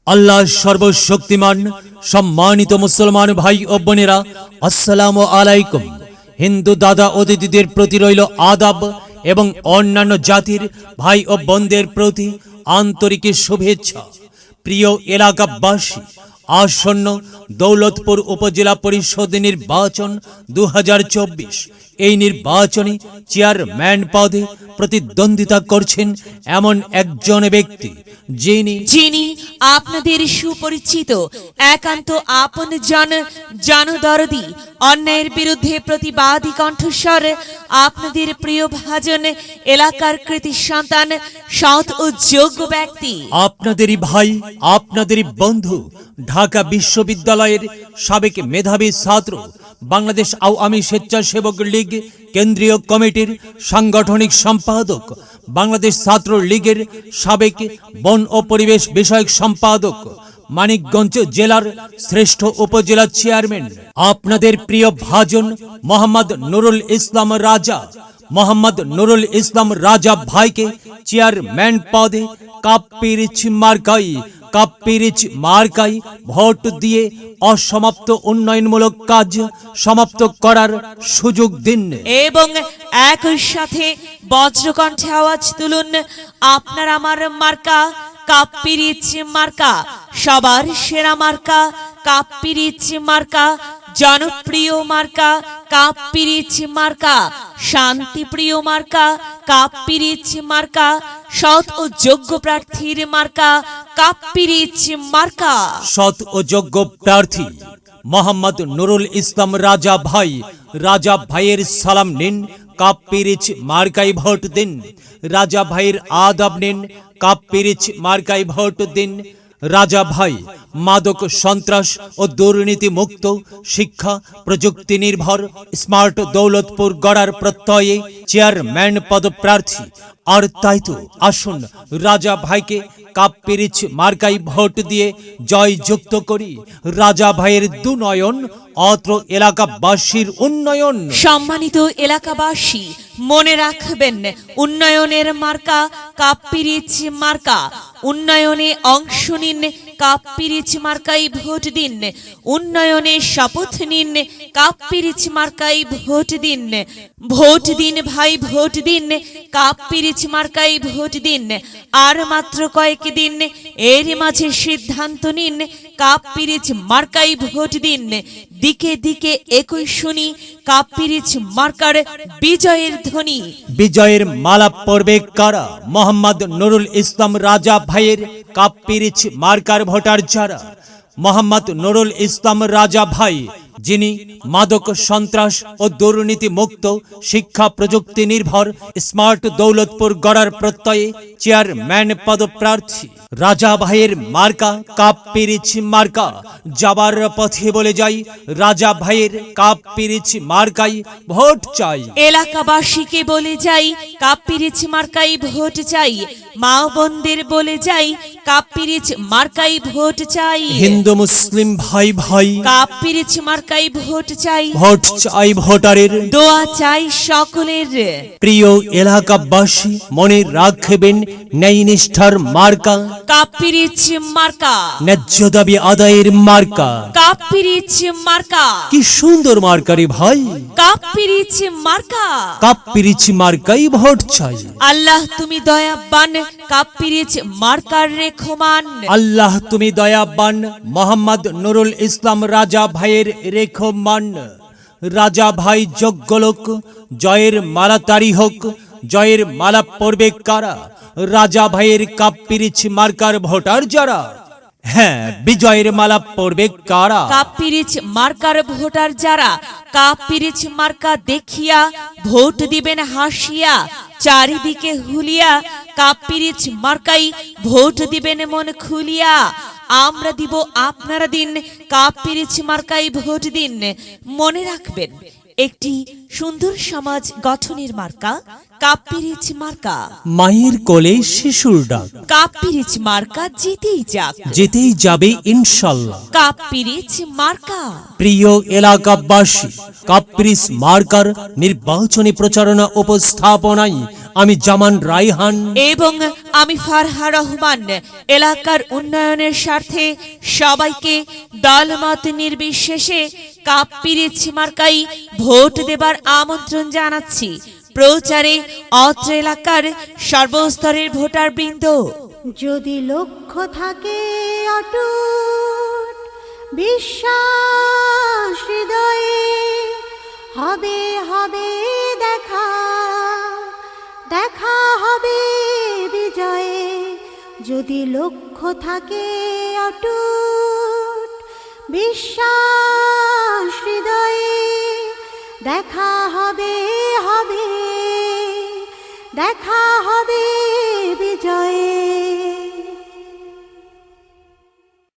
আল্লাহ সর্বশক্তিমান। সম্মানিত মুসলমান ভাই ও বোনেরা, আসসালামু আলাইকুম। হিন্দু দাদা ও দিদিদের প্রতি রইল আদাব এবং অন্যান্য জাতির ভাই ও বোনদের প্রতি আন্তরিক শুভেচ্ছা। প্রিয় এলাকাবাসী, আসন্ন দৌলতপুর উপজেলা পরিষদ নির্বাচন 2024, এই নির্বাচনে চেয়ারম্যান পদে প্রতিদ্বন্দ্বিতা করছেন এমন একজন ব্যক্তি যিনি আপনাদের সুপরিচিত, একান্ত আপন জনদরদি, অন্যায়ের বিরুদ্ধে প্রতিবাদী কণ্ঠস্বর, আপনাদের প্রিয় ভাজন, এলাকার কৃতি সন্তান, সৎ ও যোগ্য ব্যক্তি, আপনাদেরই ভাই, আপনাদেরই বন্ধু, ঢাকা বিশ্ববিদ্যালয়ের সাবেক মেধাবী ছাত্র, বাংলাদেশ আওয়ামী স্বেচ্ছাসেবক লীগ কেন্দ্রীয় কমিটির সাংগঠনিক সম্পাদক, বাংলাদেশ ছাত্র লীগের সাবেক বন ও পরিবেশ বিষয়ক সম্পাদক, মানিকগঞ্জ জেলার শ্রেষ্ঠ উপজেলা চেয়ারম্যান, আপনাদের প্রিয় ভাজন মোহাম্মদ নুরুল ইসলাম রাজা। মোহাম্মদ নুরুল ইসলাম রাজা ভাইকে চেয়ারম্যান পদে কাপ্পিরিচ মার্কাই ভোট দিয়ে অসমাপ্ত উন্নয়নমূলক কাজ সমাপ্ত করার সুযোগ দিন এবং একই সাথে বজ্রকণ্ঠে আওয়াজ তুলুন, আপনার আমার মার্কা কাপ্পিরিচ মার্কা, সবার সেরা মার্কা কাপ্পিরিচ মার্কা, জনপ্রিয় মার্কা কাপ্পিরিচ মার্কা, শান্তিপ্রিয় মার্কা কাপ্পিরিচ মার্কা, সৎ ও যোগ্য প্রার্থীর মার্কা কাপ্পিরিচ মার্কা। সৎ ও যোগ্য প্রার্থী মোহাম্মদ নুরুল ইসলাম রাজা ভাইয়ের সালাম নিন, কাপ্পিরিচ মার্কাই ভোট দিন। রাজা ভাইয়ের আদাব নিন, কাপ্পিরিচ মার্কাই ভোট দিন। রাজা ভাই মাদক সন্ত্রাস ও দুর্নীতি মুক্ত, শিক্ষা প্রযুক্তি নির্ভর স্মার্ট দৌলতপুর গড়ার প্রত্যয়ে চেয়ারম্যান পদপ্রার্থী। আর তাই তো আসুন রাজা ভাইকে কাপ্পিরিচ মার্কাই ভোট দিয়ে জয়যুক্ত করি। রাজা ভাইয়ের দুনয়ন, অত্র এলাকাবাসীর উন্নয়ন। সম্মানিত এলাকাবাসী, মনে রাখবেন, উন্নয়নের মার্কা কাপ্পিরিচ মার্কা। উন্নয়নে অংশ নিন, কাপ্পিরিচ মার্কাই ভোট দিন। উন্নয়নে শপথ নিন, কাপ্পিরিচ মার্কাই ভোট দিন। ভোট দিন ভাই, ভোট দিন, কাপ্পিরিচ মার্কাই ভোট দিন। আর মাত্র কয়েকদিন, এর মাঝে সিদ্ধান্ত নিন, কাপ্পিরিচ মার্কাই ভোট দিন। দিকে দিকে একই শুনি কাপ্পিরিচ মার্কার বিজয়ের ধ্বনি। বিজয়ের মালা পড়বে কারা? মোহাম্মদ নুরুল ইসলাম রাজা ভাইয়ের কাপ্পিরিচ মার্কার ভোটার যারা। মোহাম্মদ নুরুল ইসলাম রাজা ভাই, যিনি মাদক সন্ত্রাস ও দুর্নীতি মুক্ত, শিক্ষা প্রযুক্তি নির্ভর স্মার্ট দৌলতপুর গড়ার প্রত্যয়ে চেয়ারম্যান পদপ্রার্থী। রাজা ভাইয়ের মার্কা কাপ্পিরিচ মার্কা। যাবার পথে বলে যাই, রাজা ভাইয়ের কাপ্পিরিচ মার্কাই ভোট চাই। এলাকাবাসীকে বলে যাই, কাপ্পিরিচ মার্কাই ভোট চাই। মা বোনদের বলে যাই, কাপ্পিরিচ মার্কাই ভোট চাই। হিন্দু মুসলিম ভাই ভাই, কাপ্পিরিচ মার্কাই ভোট চাই। ভোট চাই ভোটারের, দোয়া চাই সকলের। প্রিয় এলাকাবাসী, মনে রাখবেন, ন্যায় নিষ্ঠার মার্কা কাপ্পিরিচ মার্কা, ন্যায্য দাবি আদায়ের মার্কা। কাপ্পিরিচ মার্কা, কি সুন্দর মার্কারে ভাই, কাপ্পিরিচ মার্কা। কাপ্পিরিচ মার্কাই ভোট চাই। আল্লাহ তুমি দয়াবান, কাপ্পিরিচ মার্কার রেখমান। আল্লাহ তুমি দয়াবান, মোহাম্মদ নুরুল ইসলাম রাজা ভাইয়ের রেখমান। রাজা ভাই যোগ্য লোক, জয়ের মালা তারি হোক। জয়ের মালা পড়বে কারা? রাজা ভাইয়ের কাপ্পিরিচ মার্কার ভোটার যারা। হ্যাঁ, বিজয়ের মালা পড়বে কারা? কাপ্পিরিচ মার্কার ভোটার যারা। কাপ্পিরিচ মার্কা দেখিয়া ভোট দিবেন হাসিয়া, চারিদিকে হুলিয়া। কাপ্পিরিচ মার্কাই ভোট দিবেন মন খুলিয়া। আমরা দিব, আপনারা দিন, কাপ্পিরিচ মার্কাই ভোট দিন। মনে রাখবেন, একটি সুন্দর সমাজ গঠনের মার্কা কাপ্পিরিচ মার্কা। মায়ের কোলে শিশুর ডাক, কাপ্পিরিচ মার্কা জিতেই যাক, যেতেই যাবে ইনশাল্লাহ। কাপ্পিরিচ মার্কা। প্রিয় এলাকাবাসী, কাপ্পিরিচ মার্কার নির্বাচনী প্রচারণা উপস্থাপনায় আমি জামান রায়হান এবং আমি ফারহা রহমান এলাকার উন্নয়নের স্বার্থে সবাইকে দলমত নির্বিশেষে কাপ্পিরিচ মার্কাই ভোট দেবার আমন্ত্রণ জানাচ্ছি। প্রচারে অত্র এলাকার সর্বস্তরের ভোটার বৃন্দ। যদি লক্ষ্য থাকে অটুট বিশ্বাস হৃদয়ে, হবে হবে দেখা, দেখা হবে বিজয়ে। যদি লক্ষ্য থাকে অটুট বিশ্বাস হৃদয়ে, দেখা হবে হবে, দেখা হবে